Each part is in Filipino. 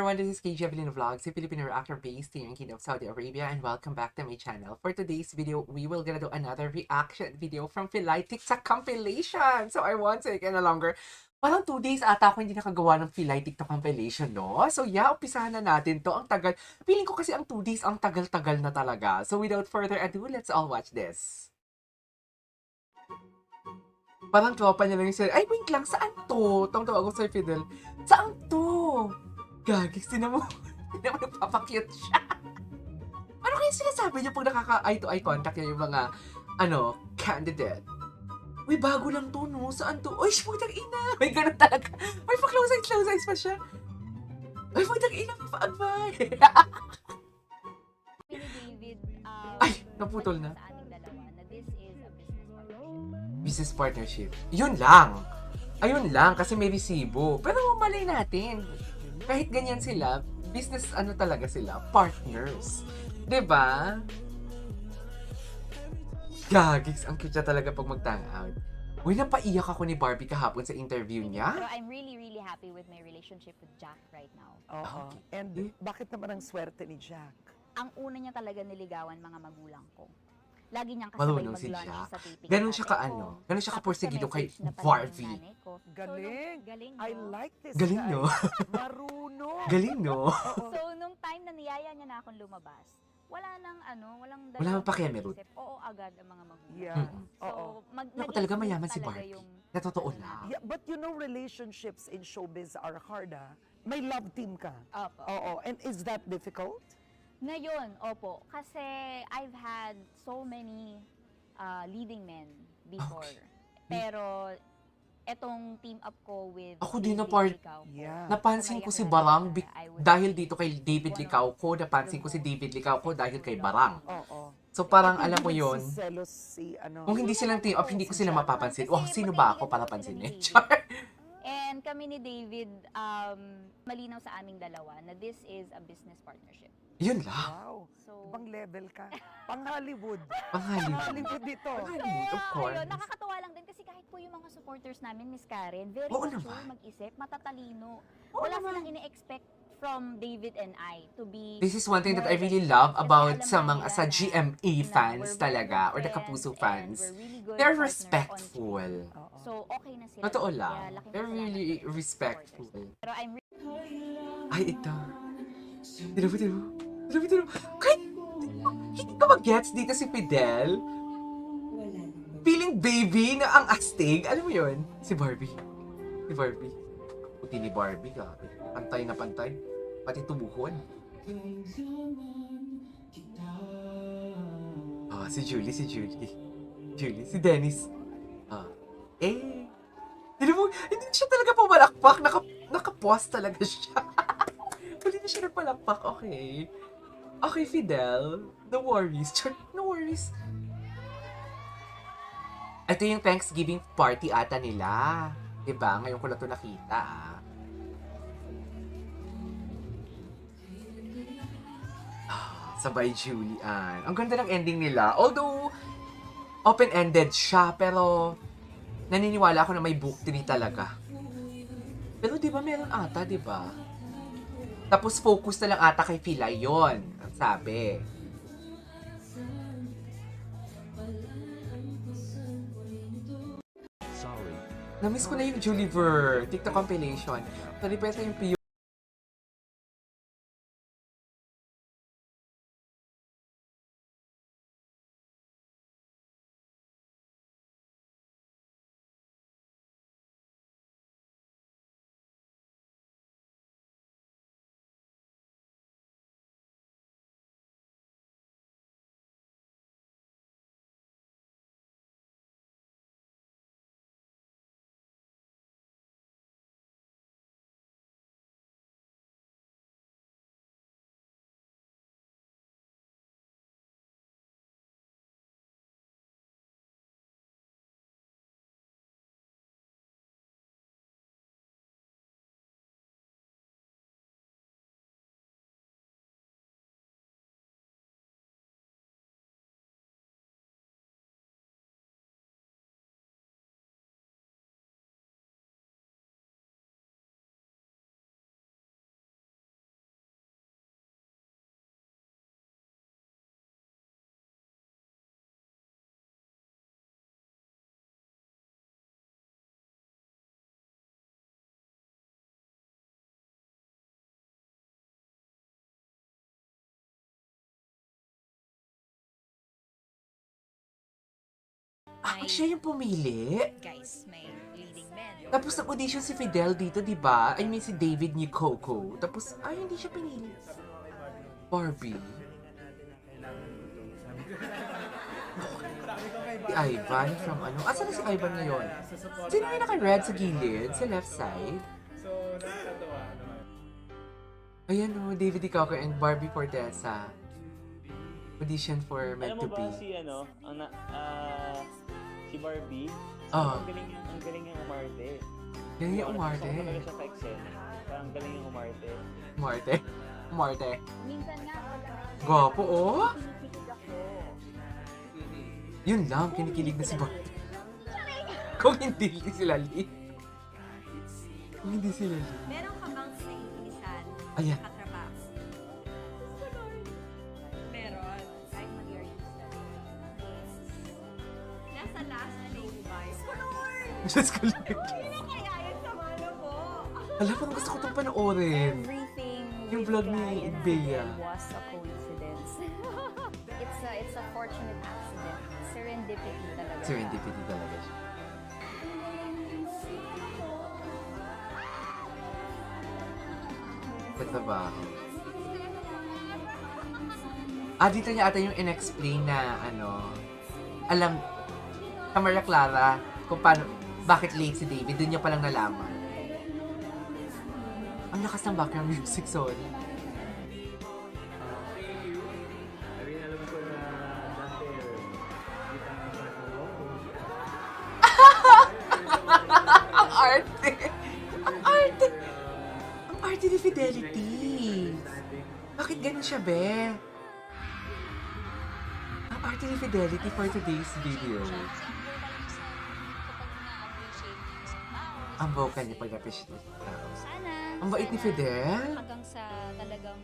everyone, this is KJ Evelyn Vlogs, a Filipino reactor based here in Kingdom of Saudi Arabia, and welcome back to my channel. For today's video, we will gonna do another reaction video from Filay TikTok compilation. So I want to no longer. Parang 2 days ata ako hindi nakagawa ng Filay TikTok compilation, no? So yeah, umpisahan na natin to. Ang tagal. Feeling ko kasi ang 2 days ang tagal-tagal na talaga. So without further ado, let's all watch this. Parang tropa niya lang yung sila. Ay, wait lang, saan to? Tawag ko sa Fidel. Saan to? Gagi, sino mo nagpapakyut siya? Ano kaya sinasabi niyo pag nakaka-eye to eye contact niya yung mga, candidate? Uy, bago lang to, no? Saan to? Uy, putang ina! May ganun talaga. Uy, pa-close eyes pa siya. Uy, putang ina, pa-abay. David, Ay, naputol na. sa aming dalawa na this is a business partnership. Business partnership. Yun lang. Ayun lang, kasi may resibo. Pero malay natin. Kahit ganyan sila, business talaga sila, partners. 'Di ba? Gagis, ang cute niya talaga pag mag-hangout. Uy, napaiyak ako ni Barbie kahapon sa interview niya. Pero I'm really, really happy with my relationship with Jack right now. Oo. Okay. And bakit naman ang swerte ni Jack? Ang una niya talaga niligawan mga magulang ko. Lagi niyang kasabay Marunong si mag-lunch Jack. sa taping. Ganun ng siya tatay ka-ano, ko. ganun siya Tapos ka-porsigido kay ka-message na pala ng Barbie. nanay ko. Galing. Galing, I no? like this Galing, guy. no? Marunong. Galing, no? Oo. So, nung time na niyaya niya na akong lumabas, walang Wala nang pakialam, Ruth. isip. Oo, agad ang mga magulang. Yeah. So, Oo. Naku, talaga mayaman si talaga Barbie. yung Na totoo ano lang. Yeah, but you know, relationships in showbiz are hard, ah. May love team ka. Opo. Oo. And is that difficult? Ngayon, opo. Kasi I've had so many leading men before. Okay. Pero, etong team up ko with Ako din na David part- Licauco, Yeah. Napansin ko si Barang dahil dito kay David Licauco, napansin ko si David Licauco dahil kay Barang. Oo. So parang Hindi alam mo ba yun, nagsiselos si ano? kung hindi silang team up, hindi ko sila mapapansin. Oh, sino ba ako para pansinin? And kami ni David, malinaw sa aming dalawa na this is a business partnership. Yun lang. Wow. So, Ibang level ka. Pang Hollywood. Pang Hollywood. Hollywood dito. Hollywood, of course. ayun, nakakatawa lang din kasi kahit po yung mga supporters namin, Miss Karen, very Oo mature naman. mag-isip, matatalino. Oo Wala naman. silang ini-expect from David and I to be This is one thing that I more really than love Kasi about alam sa nga mga nila sa na- GMA na fans we're very talaga good or the friends Kapuso and fans. we're really good They're partner on respectful. screen. Oo. So, okay na sila. Totoo Kaya lang. laking They're pasalamat really ko sa respectful. supporters. Pero I'm Ay, ito. Tino. Kahit hindi ka mag-gets dito si Fidel. Feeling baby na ang astig. Alam mo yun? Si Barbie. Puti ni Barbie, grabe. Pantay na pantay. Pati tumuhon. Ah, si Julie. Si Dennis. Ah. Hindi mo, hindi siya talaga pumalakpak. Naka-pause talaga siya. Hindi na siya nagpalakpak. Okay. Okay, Fidel. No worries. No worries. Ito yung Thanksgiving party ata nila. Diba? Ngayon ko lang ito nakita. Sabay Julian. Ang ganda ng ending nila. Although, open-ended siya, pero naniniwala ako na may book 3 talaga. Pero di ba meron ata, di ba? Tapos focus na lang ata kay Filay yun. Ang sabi. Namiss ko na yung Juliver TikTok compilation. Sorry, pero yung Siya yung pumili? guys, may leading men. Tapos nag-audition si Fidel dito, di ba? I mean, si David ni Coco. Tapos, hindi siya pinili. Barbie. Si Ivan from ano? Asan na si Ivan ngayon? Sino yung naka-red sa gilid? Sa left side? Ayan o, David D. Coco and Barbie Fortesa. Audition for Meant to Alam mo Be. ba si si Barbie? Oo. Ang galing yung umarte. Yan yung umarte. Gusto ko talaga siya sa eksena. Parang galing yung umarte. Umarte. Umarte. Minsan nga, Gwapo, oh! pinipilig ako. Yun lang, kinikilig na si Barbie. Kung hindi sila Lee. Kung hindi sila Lee. Meron ka bang naiinisan Ayan. na katrabaho? Meron. Kahit mag-artista. Nasa last day ba? Lord! Diyos ko lang. Sino kaya yun sa malo mo? Alam mo, gusto ko itong panoorin. Everything Yung with vlog ni Clyde and Bea. Fidel was a coincidence. It's a fortunate accident. Serendipity talaga. Serendipity talaga siya. Sa trabaho. Dito niya ata yung in-explain na alam, Kamara Clara, kung paano, bakit late si David, dun niya palang nalaman. Ang lakas ng background music, sorry. Ang arte! Ang arte! Ang arte ni Fidelity! Bakit ganun siya, be? Ang arte ni Fidelity for today's video. Ang vocal niya pag-appreciate. Sana. Ang bait ni Fidel. Hanggang sa talagang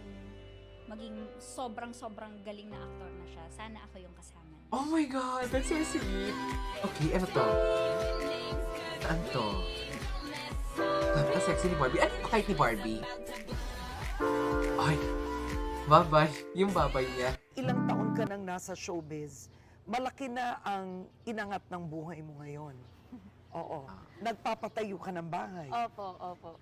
maging sobrang galing na aktor na siya. Sana ako yung kasama niya. Oh my God, that's so sweet. Okay, ano to? Saan to? Ang sexy ni Barbie. Ano yung kahit ni Barbie? Ay, babay. Yung babay niya. Ilang taon ka nang nasa showbiz, malaki na ang inangat ng buhay mo ngayon. Oo. Nagpapatayo ka ng bahay. Opo.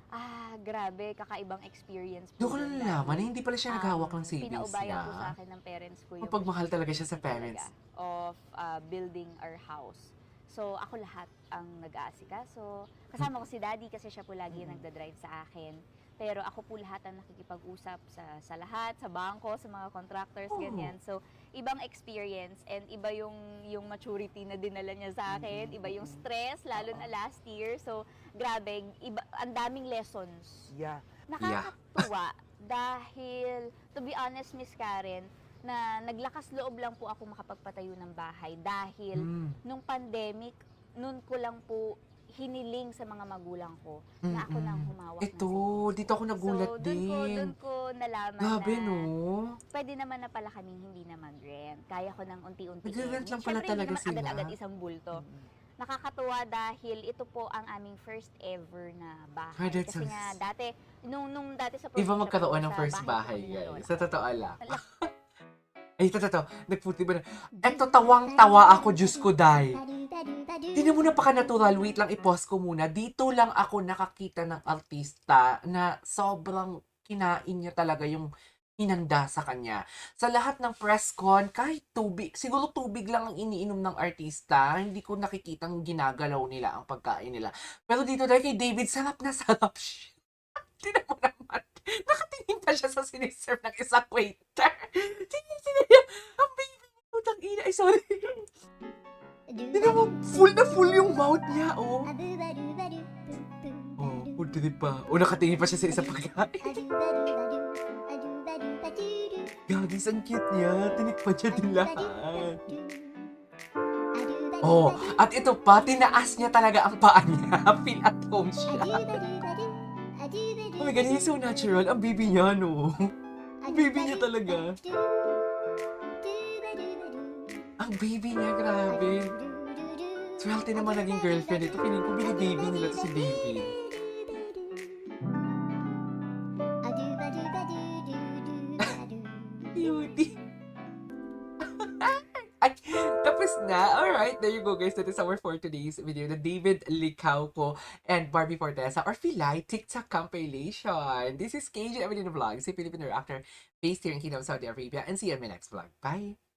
Grabe. Kakaibang experience po. Doon ko na yun nalaman na dahil, hindi pala siya naghawak ng savings Pinaubayan po sa niya. akin ng parents ko yung Mapagmahal talaga siya sa parents. of building our house. So, ako lahat ang nag-aasikaso. Kasama ko si Daddy kasi siya po lagi yung nagda-drive sa akin. Pero ako po lahat ang nakikipag-usap sa lahat, sa bangko, sa mga contractors, ganyan. So, ibang experience and iba yung maturity na dinala niya sa akin. Iba yung stress, lalo na last year. So, grabe, ang daming lessons. Yeah. Nakakatuwa dahil, to be honest, Miss Karen, na naglakas loob lang po ako makapagpatayo ng bahay dahil nung pandemic, nun ko lang po hiniling sa mga magulang ko na ako nang humawak ng Ito, savings dito ako ko. nagulat so, din. Doon ko nalaman Grabe, na no? pwede naman na pala kaming hindi na mag-rent. Kaya ko nang unti-unti. Nag-rent lang pala Siyempre, talaga hindi naman sila. agad-agad isang bulto. Nakakatuwa dahil ito po ang aming first ever na bahay. Ah, that's Kasi so- nga, dati, nung dati sa Iba probinsya magkaroon po, ng sa first bahay, po namin guys. Sa totoo lang. Laki. Ay, ito. Nagputi ba na? Eto, tawang-tawa ako, Diyos ko, day. Tingnan mo, napaka-natural. Wait lang, i-pause ko muna. Dito lang ako nakakita ng artista na sobrang kinain niya talaga yung hinanda sa kanya. Sa lahat ng press con, kahit tubig, siguro tubig lang ang iniinom ng artista, hindi ko nakikitang ginagalaw nila ang pagkain nila. Pero dito dahil kay David, sarap na sarap siya. Tingnan mo naman. Nakatingin pa siya sa siniserve ng isang waiter. Tingnan niya. Ang baby. Putang ina. Ay, sorry. Tingnan mo, full na full yung mouth niya, oh. Oh, pudri pa. Oh, nakatingin pa siya sa isang pagkain. Gagis, ang cute niya. Tinikpa niya din lahat. Oh, at ito pa, tinaas niya talaga ang paa niya. Feel at home siya. Oh my God, he's so natural. Ang baby niya, no? Ang baby niya talaga. Ang baby niya, grabe. Swerte naman naging girlfriend ito. Piling ko bini-baby nila to si David. Cutie. Ay, tapos na. Alright, there you go guys. That is our for today's video. The David Licauco and Barbie Fortesa or Filay TikTok compilation. This is KJ Evelyn Vlog, a Filipino actor based here in Kingdom, Saudi Arabia. And see you in my next vlog. Bye!